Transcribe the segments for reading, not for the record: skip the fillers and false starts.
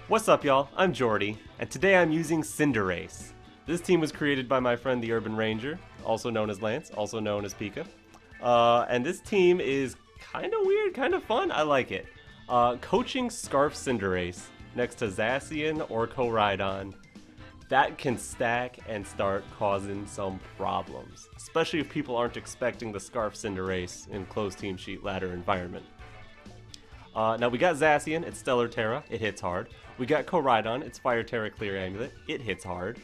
What's up, y'all? I'm Jordy, and today I'm using Cinderace. This team was created by my friend the Urban Ranger, also known as Lance, also known as Pika. And this team is kind of weird, kind of fun. I like it. Coaching Scarf Cinderace next to Zacian or Koraidon, that can stack and start causing some problems, especially if people aren't expecting the Scarf Cinderace in closed team sheet ladder environment. Now we got Zacian, it's Stellar Tera, it hits hard. We got Koraidon, it's Fire Tera Clear Amulet, it hits hard.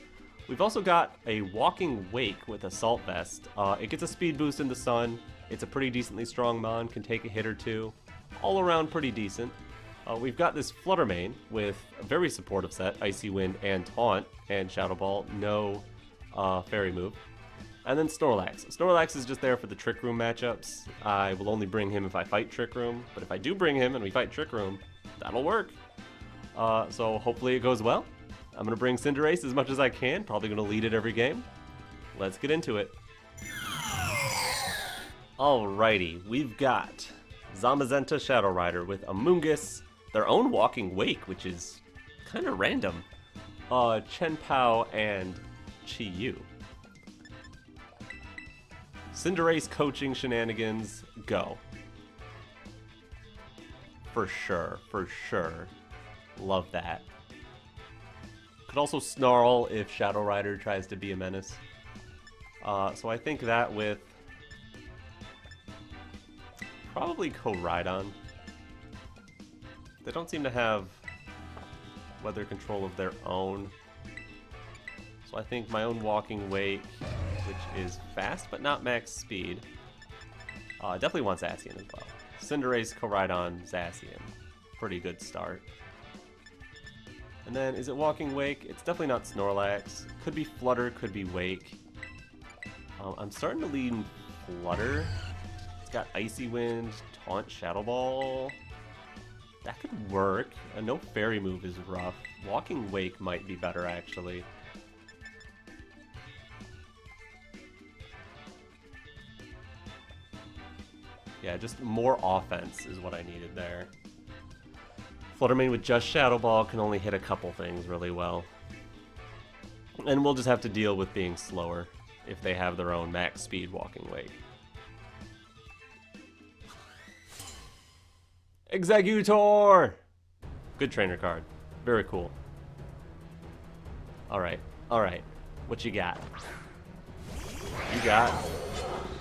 We've also got a Walking Wake with Assault Vest. It gets a speed boost in the sun, it's a pretty decently strong mon, can take a hit or two. All around pretty decent. We've got this Flutter main with a very supportive set, Icy Wind and Taunt, and Shadow Ball, no fairy move. And then Snorlax. Snorlax is just there for the Trick Room matchups. I will only bring him if I fight Trick Room, but if I do bring him and we fight Trick Room, that'll work. So hopefully it goes well. I'm going to bring Cinderace as much as I can, probably going to lead it every game. Let's get into it. Alrighty, we've got Zamazenta Shadow Rider with Amoonguss, their own Walking Wake, which is kind of random, Chenpao, and Chi-Yu. Cinderace coaching shenanigans, go. For sure, for sure. Love that. Could also Snarl if Shadow Rider tries to be a menace. So I think that with probably Koraidon. They don't seem to have weather control of their own. So I think my own Walking Wake, which is fast but not max speed. Definitely want Zacian as well. Cinderace, Koraidon, Zacian. Pretty good start. And then, is it Walking Wake? It's definitely not Snorlax. Could be Flutter, could be Wake. I'm starting to lean Flutter. It's got Icy Wind, Taunt, Shadow Ball. That could work. A no fairy move is rough. Walking Wake might be better, actually. Yeah, just more offense is what I needed there. Fluttermane with just Shadow Ball can only hit a couple things really well. And we'll just have to deal with being slower if they have their own max speed Walking Wake. Executor! Good trainer card. Very cool. Alright, alright. What you got? You got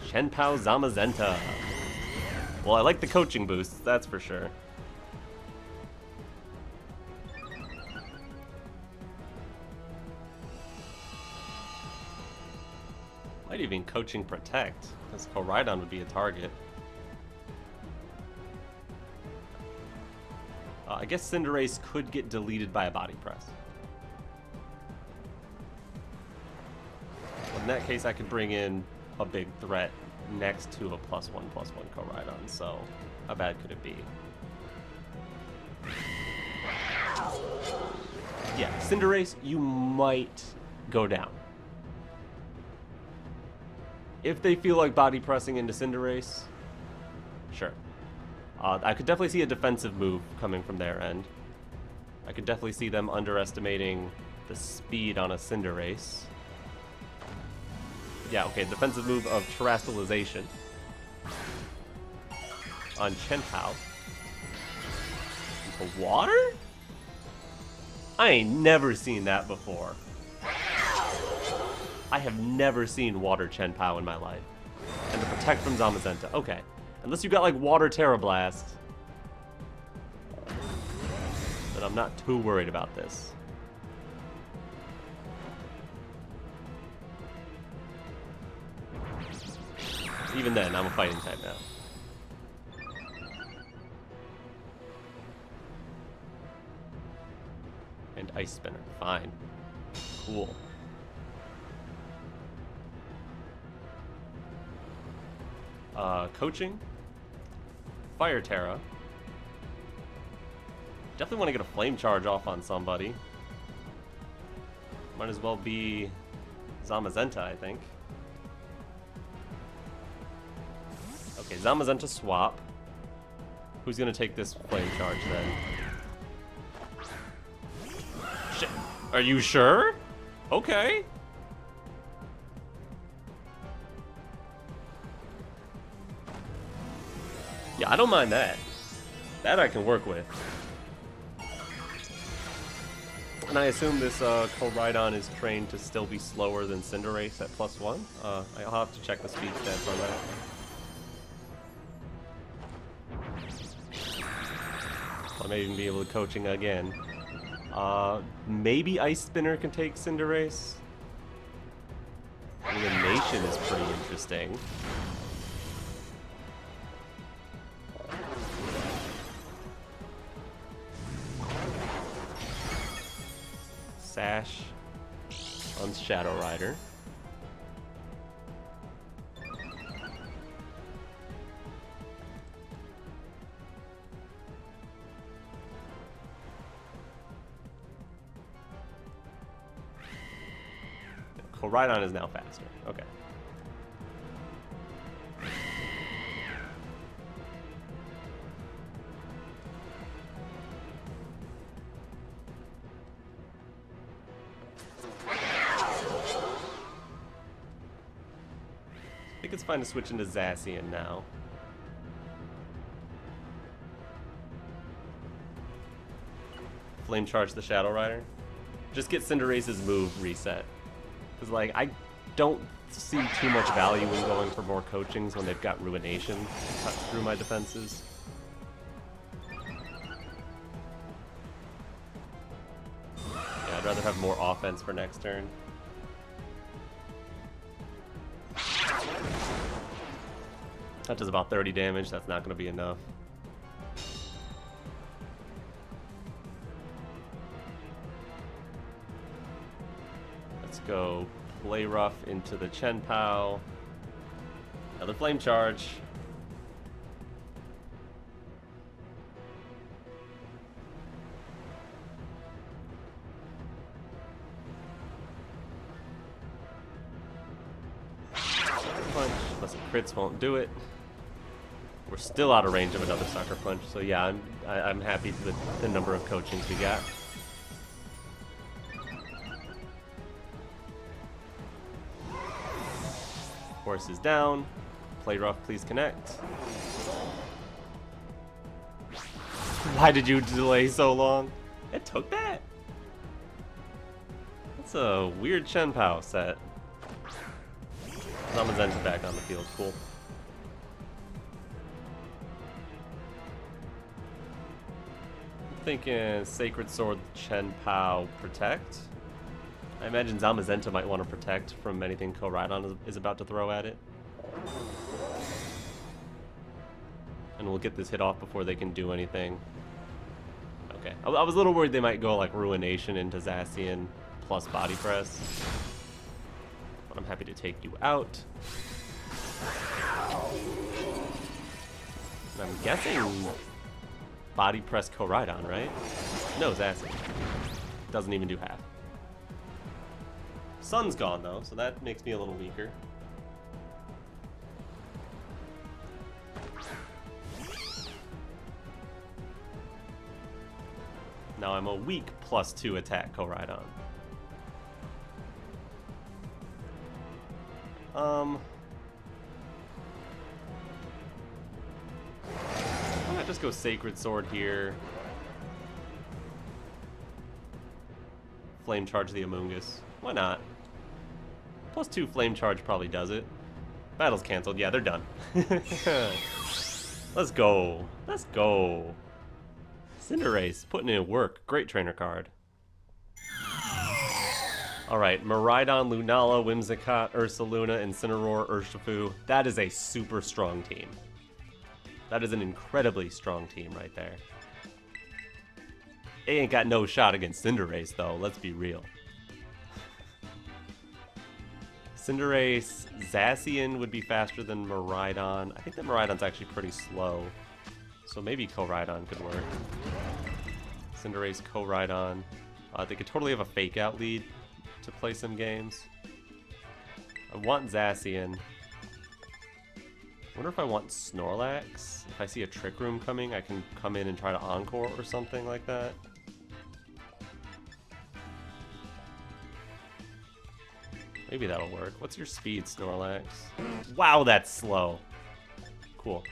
Chenpao Zamazenta. Well, I like the coaching boosts, that's for sure. Might even coaching Protect, because Koraidon would be a target. I guess Cinderace could get deleted by a Body Press. Well, in that case, I could bring in a big threat next to a +1/+1 Koraidon, so how bad could it be? Yeah, Cinderace, you might go down. If they feel like body pressing into Cinderace, sure. I could definitely see a defensive move coming from their end. I could definitely see them underestimating the speed on a Cinderace. Yeah, okay, defensive move of Terastallization on Chenpao. Into water? I ain't never seen that before. I have never seen Water Chenpao in my life. And the Protect from Zamazenta. Okay. Unless you got like Water Tera Blast, then I'm not too worried about this. Even then, I'm a fighting type now. And Ice Spinner. Fine. Cool. Coaching. Fire Tera. Definitely want to get a Flame Charge off on somebody. Might as well be Zamazenta, I think. Okay, Zamazenta swap. Who's going to take this Flame Charge then? Are you sure? Okay. Yeah, I don't mind that. That I can work with. And I assume this Koraidon is trained to still be slower than Cinderace at +1. I'll have to check the speed stats on that. I may even be able to coaching again. Maybe Ice Spinner can take Cinderace. Elimination is pretty interesting. Sash on Shadow Rider. Koraidon is now faster. Okay. I think it's fine to switch into Zacian now. Flame charge the Shadow Rider. Just get Cinderace's move reset. Because, like, I don't see too much value in going for more coachings when they've got Ruination cut through my defenses. Yeah, I'd rather have more offense for next turn. That does about 30 damage. That's not going to be enough. Let's go Play Rough into the Chien-Pao. Another Flame Charge. Punch, unless it crits won't do it. We're still out of range of another Sucker Punch, so yeah, I'm happy with the number of coachings we got. Horse is down. Play Rough, please connect. Why did you delay so long? It took that? That's a weird Chien-Pao set. Zamazenta back on the field, cool. Thinking Sacred Sword, Chien-Pao, protect. I imagine Zamazenta might want to protect from anything Koraidon is about to throw at it. And we'll get this hit off before they can do anything. Okay. I was a little worried they might go like Ruination into Zacian plus Body Press. But I'm happy to take you out. And I'm guessing Body Press Koraidon, right? No, Zacian. Doesn't even do half. Sun's gone though, so that makes me a little weaker. Now I'm a weak +2 attack Koraidon. I might just go Sacred Sword here. Flame Charge the Amoonguss. Why not? +2 Flame Charge probably does it. Battle's canceled. Yeah, they're done. Let's go. Let's go. Cinderace, putting in work. Great trainer card. Alright, Miraidon, Lunala, Whimsicott, Ursaluna, Incineroar, Urshifu. That is a super strong team. That is an incredibly strong team right there. They ain't got no shot against Cinderace, though. Let's be real. Cinderace, Zacian would be faster than Miraidon. I think that Miraidon's actually pretty slow. So maybe Koraidon could work. Cinderace, Koraidon. They could totally have a fake out lead to play some games. I want Zacian. I wonder if I want Snorlax. If I see a Trick Room coming, I can come in and try to Encore or something like that. Maybe that'll work. What's your speed, Snorlax? Wow, that's slow. Cool.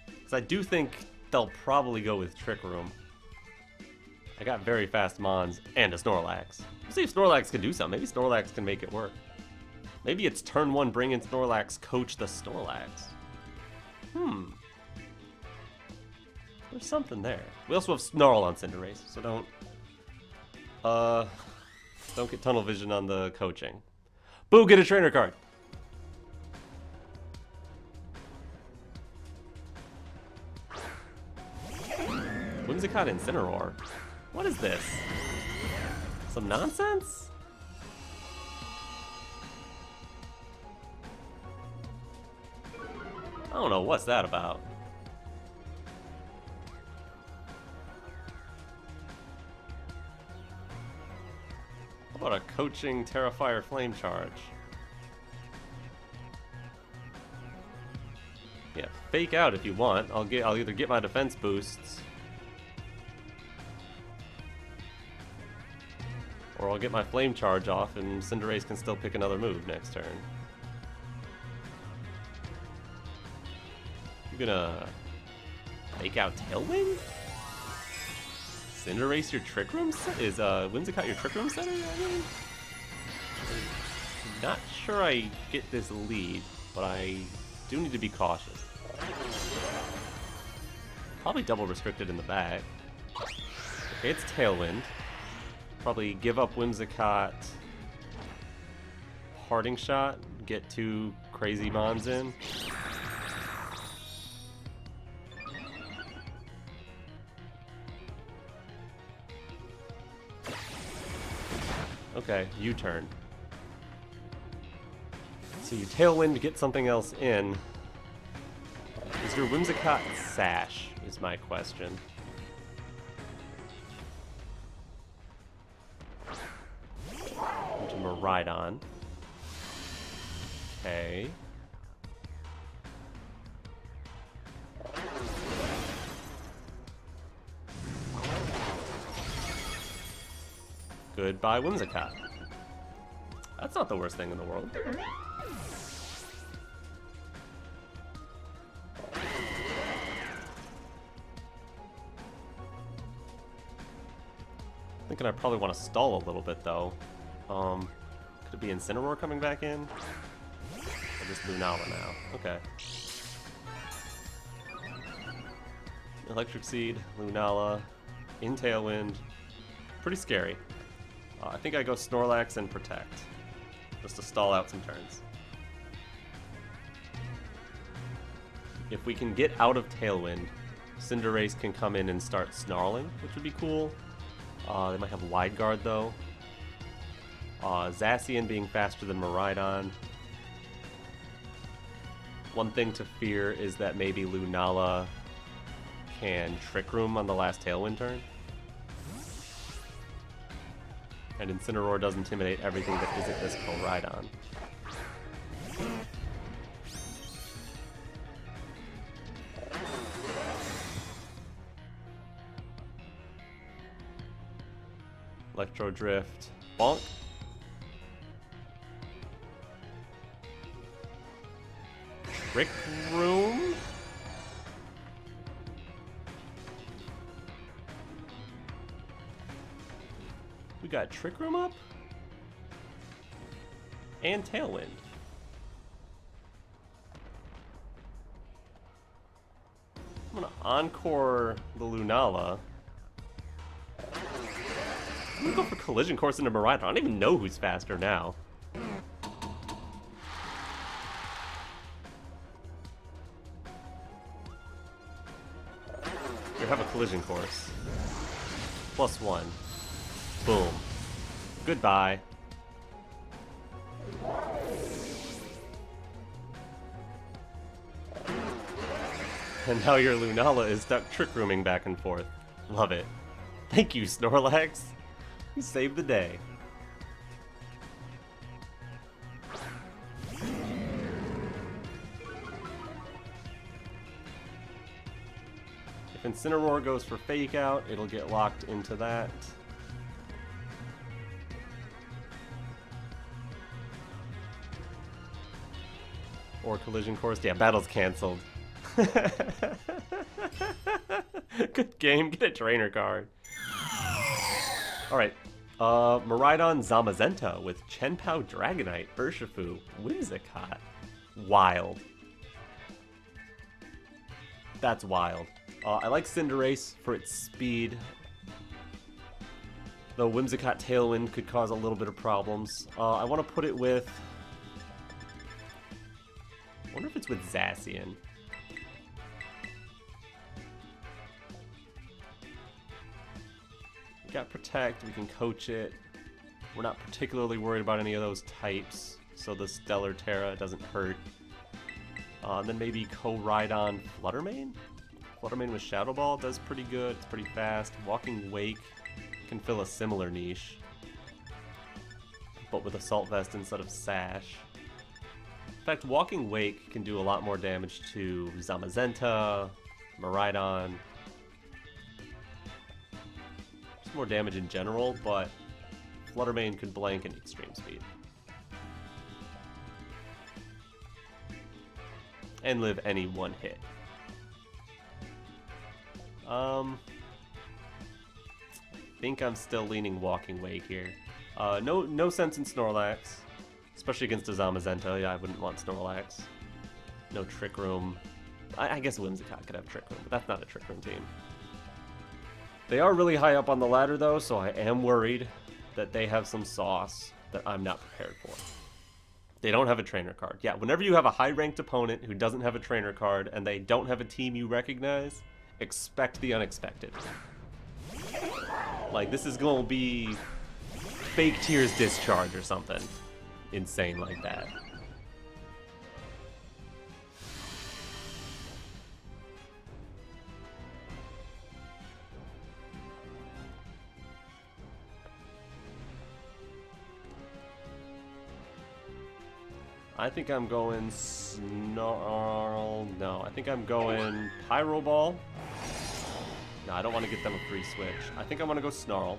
Because I do think they'll probably go with Trick Room. I got very fast Mons and a Snorlax. Let's see if Snorlax can do something. Maybe Snorlax can make it work. Maybe it's turn 1, bring in Snorlax, coach the Snorlax. There's something there. We also have Snarl on Cinderace, so don't get tunnel vision on the coaching. Boo, get a trainer card. Whimsicott Incineroar. What is this? Some nonsense? I don't know, what's that about? How about a coaching Tera Fire Flame Charge? Yeah, fake out if you want. I'll either get my defense boosts, or I'll get my Flame Charge off and Cinderace can still pick another move next turn. You're gonna fake out Tailwind? Cinderace your Trick Room set? Is Whimsicott your Trick Room setter? I mean, I'm not sure I get this lead, but I do need to be cautious. Probably double restricted in the back. Okay, it's Tailwind. Probably give up Whimsicott, Parting Shot, get 2 crazy Mons in. Okay, U-turn. So you Tailwind, get something else in. Is your Whimsicott Sash, is my question. Into Koraidon. Okay. Goodbye, Whimsicott. That's not the worst thing in the world. Thinking I probably want to stall a little bit though. Could it be Incineroar coming back in? Or just Lunala now? Okay. Electric Seed, Lunala, in Tailwind. Pretty scary. I think I go Snorlax and Protect, just to stall out some turns. If we can get out of Tailwind, Cinderace can come in and start snarling, which would be cool. They might have Wide Guard though. Zacian being faster than Koraidon. One thing to fear is that maybe Lunala can Trick Room on the last Tailwind turn. And Incineroar does intimidate everything that isn't this Koraidon. Electro Drift. Bonk. Trick Room? We got Trick Room up? And Tailwind. I'm gonna Encore the Lunala. I'm gonna go for Collision Course into Koraidon. I don't even know who's faster now. Here, have a Collision Course. +1. Boom. Goodbye. And now your Lunala is stuck Trick Rooming back and forth. Love it. Thank you, Snorlax. You saved the day. If Incineroar goes for Fake Out, it'll get locked into that. Or collision course. Yeah, battle's canceled. Good game. Get a trainer card. Alright. Koraidon Zamazenta with Chenpao Dragonite, Urshifu, Whimsicott. Wild. That's wild. I like Cinderace for its speed. Though Whimsicott Tailwind could cause a little bit of problems. I want to put it with... I wonder if it's with Zacian. We got Protect, we can coach it. We're not particularly worried about any of those types, so the Stellar Tera doesn't hurt. And then maybe Koraidon Fluttermane? Fluttermane with Shadow Ball does pretty good, it's pretty fast. Walking Wake can fill a similar niche, but with Assault Vest instead of Sash. In fact, Walking Wake can do a lot more damage to Zamazenta, Koraidon. Just more damage in general, but Fluttermane could blank in Extreme Speed. And live any one hit. I think I'm still leaning Walking Wake here. No sense in Snorlax, especially against a Zamazenta. Yeah, I wouldn't want Snorlax. No Trick Room. I guess Whimsicott could have Trick Room, but that's not a Trick Room team. They are really high up on the ladder though, so I am worried that they have some sauce that I'm not prepared for. They don't have a trainer card. Yeah, whenever you have a high-ranked opponent who doesn't have a trainer card and they don't have a team you recognize, expect the unexpected. Like, this is going to be fake Tears Discharge or something insane like that. I think I'm going Snarl. No, I think I'm going Pyro Ball. No, I don't want to get them a free switch. I think I want to go Snarl.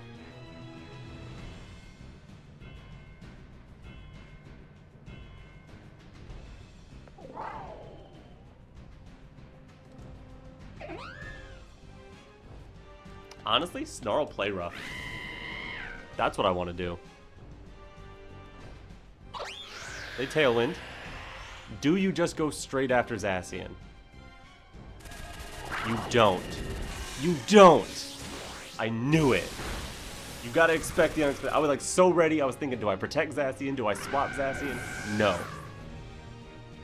Honestly, Snarl play rough. That's what I want to do. They Tailwind. Do you just go straight after Zacian? You don't. You don't! I knew it. You gotta expect the unexpected. I was like so ready. I was thinking, do I protect Zacian? Do I swap Zacian? No.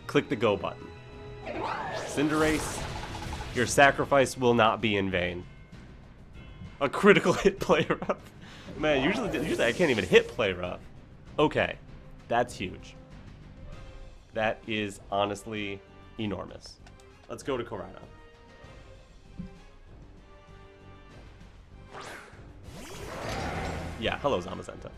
Click the go button. Cinderace, your sacrifice will not be in vain. A critical hit play rough. Man, usually I can't even hit play rough. Okay, that's huge. That is honestly enormous. Let's go to Koraidon. Yeah, hello Zamazenta.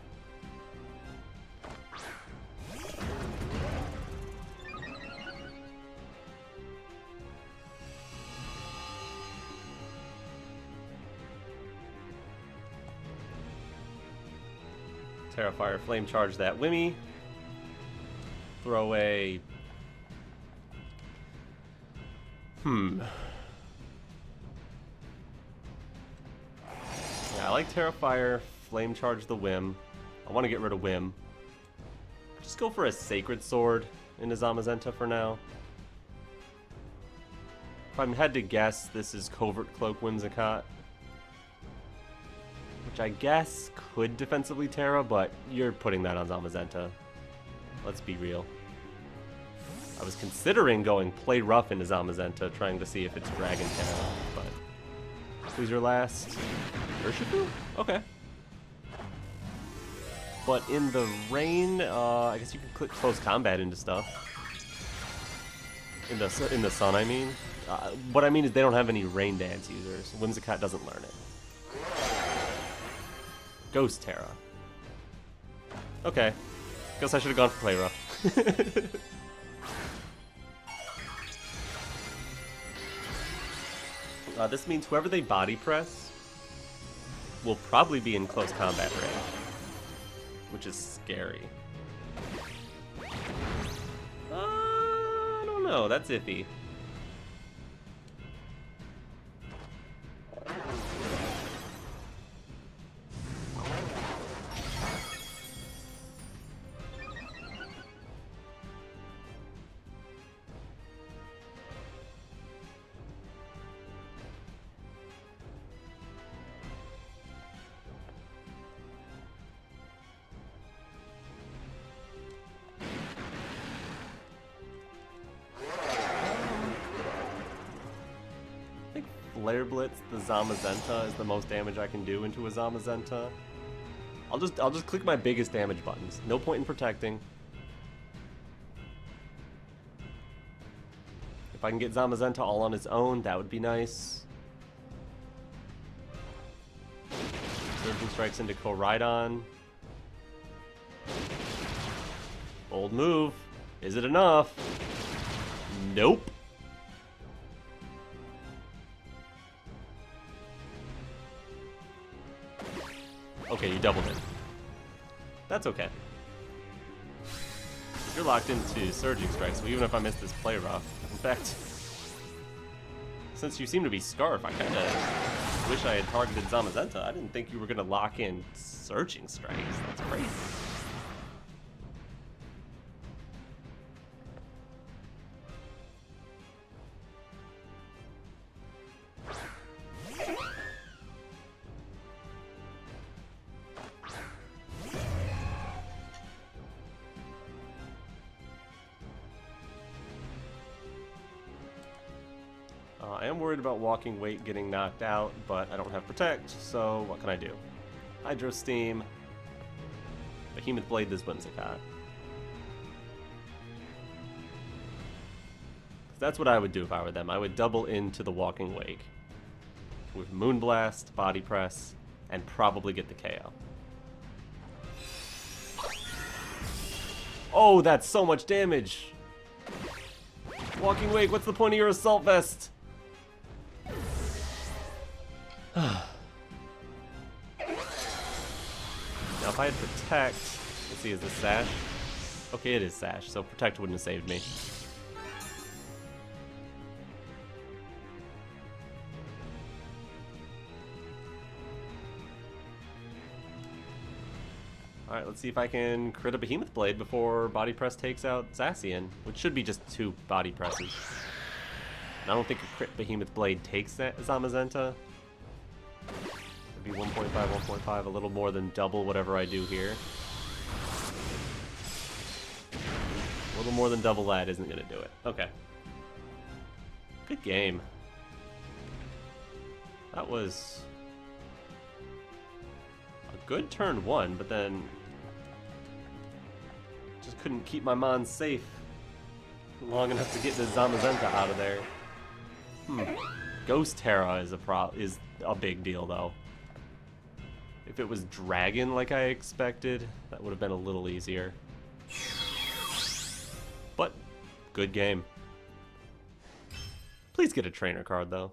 Terrifier Flame Charge that Wimmy. Throw a... Yeah, I like Terrifier, Flame Charge the Whim. I want to get rid of Whim. Just go for a Sacred Sword into Zamazenta for now. If I had to guess, this is Covert Cloak Whimsicott. Which I guess could defensively Tera, but you're putting that on Zamazenta. Let's be real. I was considering going play rough into Zamazenta, trying to see if it's Dragon Tera, but... Who's your last? Urshifu? Okay. But in the rain, I guess you can click close combat into stuff. In the sun, I mean. What I mean is they don't have any rain dance users. Whimsicott doesn't learn it. Ghost Tera. Okay. Guess I should have gone for play rough. This means whoever they body press will probably be in close combat range, which is scary. Oh, that's iffy. Flare Blitz the Zamazenta is the most damage I can do into a Zamazenta. I'll just click my biggest damage buttons. No point in protecting. If I can get Zamazenta all on its own, that would be nice. Surging Strikes into Koraidon. Bold move. Is it enough? Nope. Okay, you doubled it. That's okay. You're locked into Surging Strike, so even if I miss this play rough. In fact, since you seem to be Scarf, I kind of wish I had targeted Zamazenta. I didn't think you were going to lock in Surging Strikes. That's crazy. I am worried about Walking Weight getting knocked out, but I don't have Protect, so what can I do? Hydro Steam, Behemoth Blade this Whimsicott. That's what I would do if I were them. I would double into the Walking Wake with Moonblast, Body Press, and probably get the KO. Oh, that's so much damage! Walking Wake, what's the point of your Assault Vest? Now if I had Protect, let's see, is this Sash? Okay, it is Sash, so Protect wouldn't have saved me. Alright, let's see if I can crit a Behemoth Blade before Body Press takes out Zacian, which should be just 2 Body Presses. And I don't think a crit Behemoth Blade takes that Zamazenta. It'd be 1.5, 1.5, a little more than double whatever I do here. A little more than double that isn't going to do it. Okay. Good game. That was a good turn 1, but then just couldn't keep my Mon safe long enough to get the Zamazenta out of there. Ghost Tera is a big deal, though. If it was Dragon like I expected, that would have been a little easier. But, good game. Please get a trainer card, though.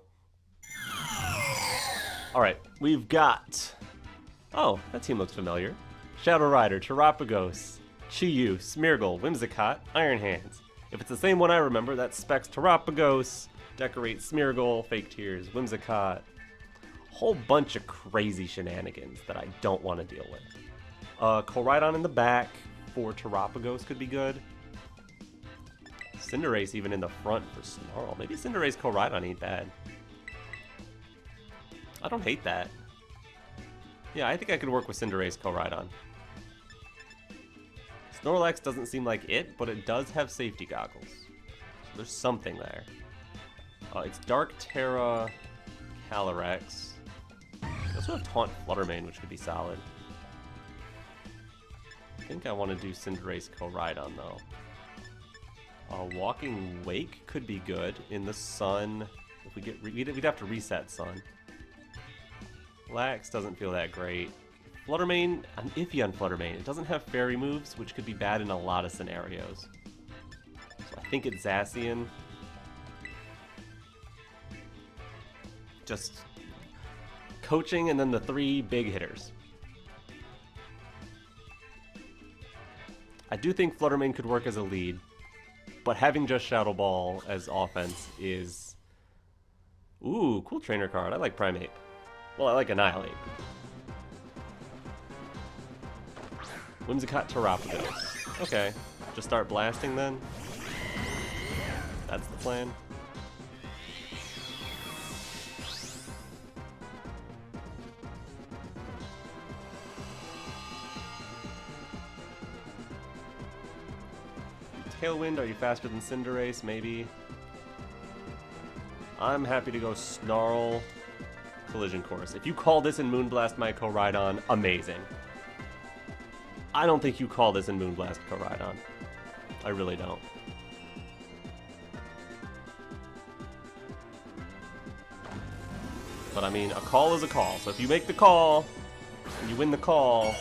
Alright, we've got... Oh, that team looks familiar. Shadow Rider, Terapagos, Chi-Yu, Smeargle, Whimsicott, Iron Hands. If it's the same one I remember, that's Specs Terapagos, Decorate Smeargle, Fake Tears, Whimsicott. Whole bunch of crazy shenanigans that I don't want to deal with. Koraidon in the back for Terapagos could be good. Cinderace even in the front for Snarl. Maybe Cinderace Koraidon ain't bad. I don't hate that. Yeah, I think I could work with Cinderace Koraidon. Snorlax doesn't seem like it, but it does have safety goggles. So there's something there. It's Dark Tera Calyrex. I also have Taunt Fluttermane, which could be solid. I think I want to do Cinderace Koraidon, though. Walking Wake could be good in the sun. If we get, we'd have to reset sun. Lax doesn't feel that great. Fluttermane, I'm iffy on Fluttermane. It doesn't have fairy moves, which could be bad in a lot of scenarios. So I think it's Zacian. Just coaching and then the 3 big hitters. I do think Fluttermane could work as a lead. But having just Shadow Ball as offense is... Ooh, cool trainer card. I like Primeape. Well, I like Annihilate. Whimsicott Terapagos. Okay, just start blasting then? That's the plan. Tailwind, are you faster than Cinderace? Maybe. I'm happy to go Snarl, Collision Course. If you call this in Moonblast my Koraidon, amazing. I don't think you call this in Moonblast Koraidon. I really don't. But I mean, a call is a call. So if you make the call, and you win the call,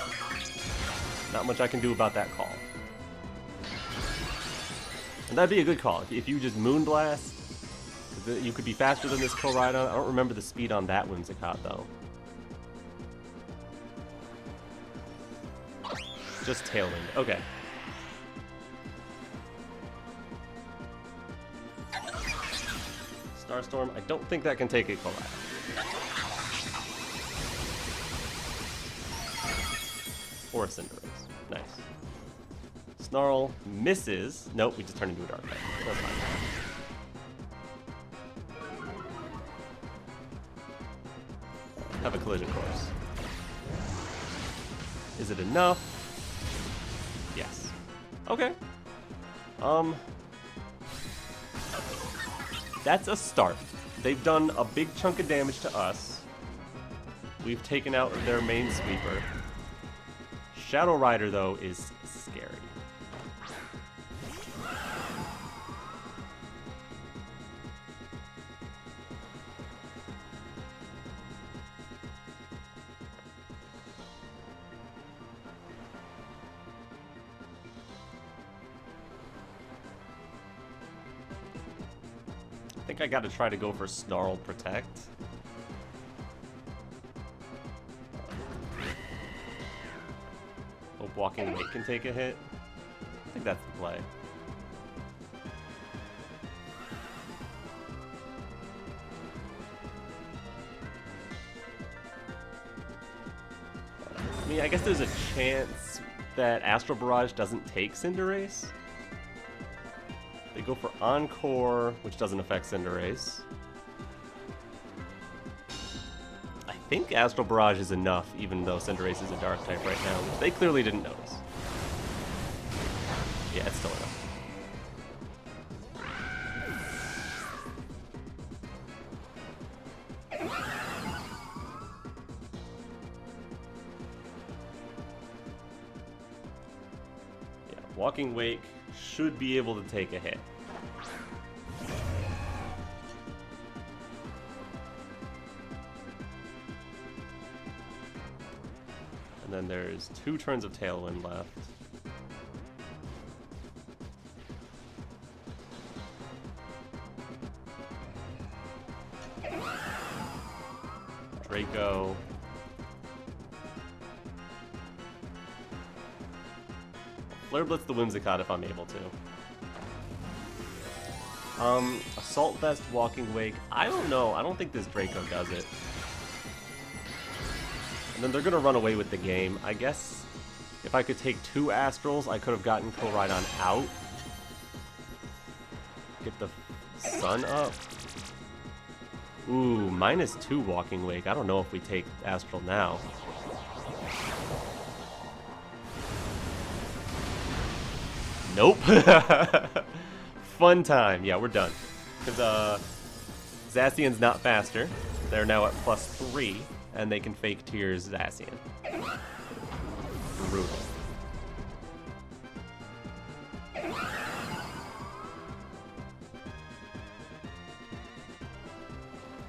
not much I can do about that call. And that'd be a good call. If you just Moonblast, you could be faster than this Koraidon. I don't remember the speed on that Whimsicott, though. Just Tailwind. Okay. Starstorm. I don't think that can take a Koraidon. Or a Cinderace. Nice. Snarl misses. Nope, we just turned into a Dark type. That's fine. Have a Collision Course. Is it enough? Yes. Okay. That's a start. They've done a big chunk of damage to us. We've taken out their main sweeper. Shadow Rider, though, is scary. I think I gotta try to go for Snarl Protect. Hope Walking Wake can take a hit. I think that's the play. I mean, I guess there's a chance that Astral Barrage doesn't take Cinderace. They go for Encore, which doesn't affect Cinderace. I think Astral Barrage is enough, even though Cinderace is a Dark type right now, which they clearly didn't notice. Yeah, it's still enough. Yeah, Walking Wake should be able to take a hit. And then there's 2 turns of Tailwind left. Draco. Flare Blitz the Whimsicott if I'm able to. Assault Vest, Walking Wake. I don't know. I don't think this Draco does it. And then they're going to run away with the game. I guess if I could take 2 Astrals, I could have gotten Koraidon out. Get the sun up. Ooh, -2 Walking Wake. I don't know if we take Astral now. Nope. Fun time. Yeah, we're done. Because Zacian's not faster. They're now at +3, and they can fake Tears Zacian. Brutal.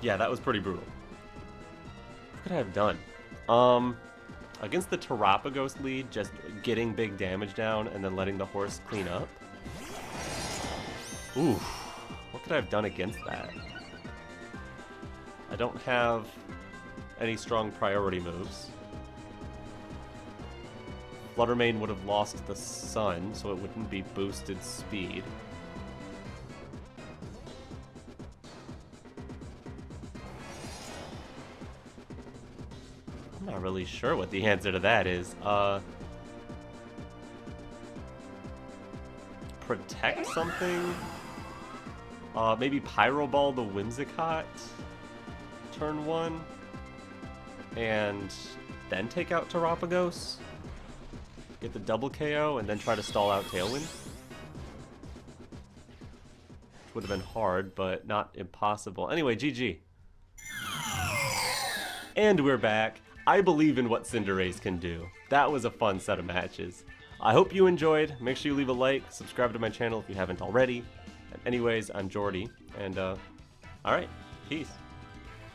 Yeah, that was pretty brutal. What could I have done? Against the Terapagos lead, just getting big damage down and then letting the horse clean up. Ooh, what could I have done against that? I don't have any strong priority moves. Flutter Mane would have lost the sun, so it wouldn't be boosted speed. I'm not really sure what the answer to that is. Protect something? Maybe Pyro Ball the Whimsicott? Turn 1? And then take out Terapagos? Get the double KO and then try to stall out Tailwind? Would have been hard, but not impossible. Anyway, GG. And we're back. I believe in what Cinderace can do. That was a fun set of matches. I hope you enjoyed. Make sure you leave a like, subscribe to my channel if you haven't already. And anyways, I'm Jordy, and alright, peace.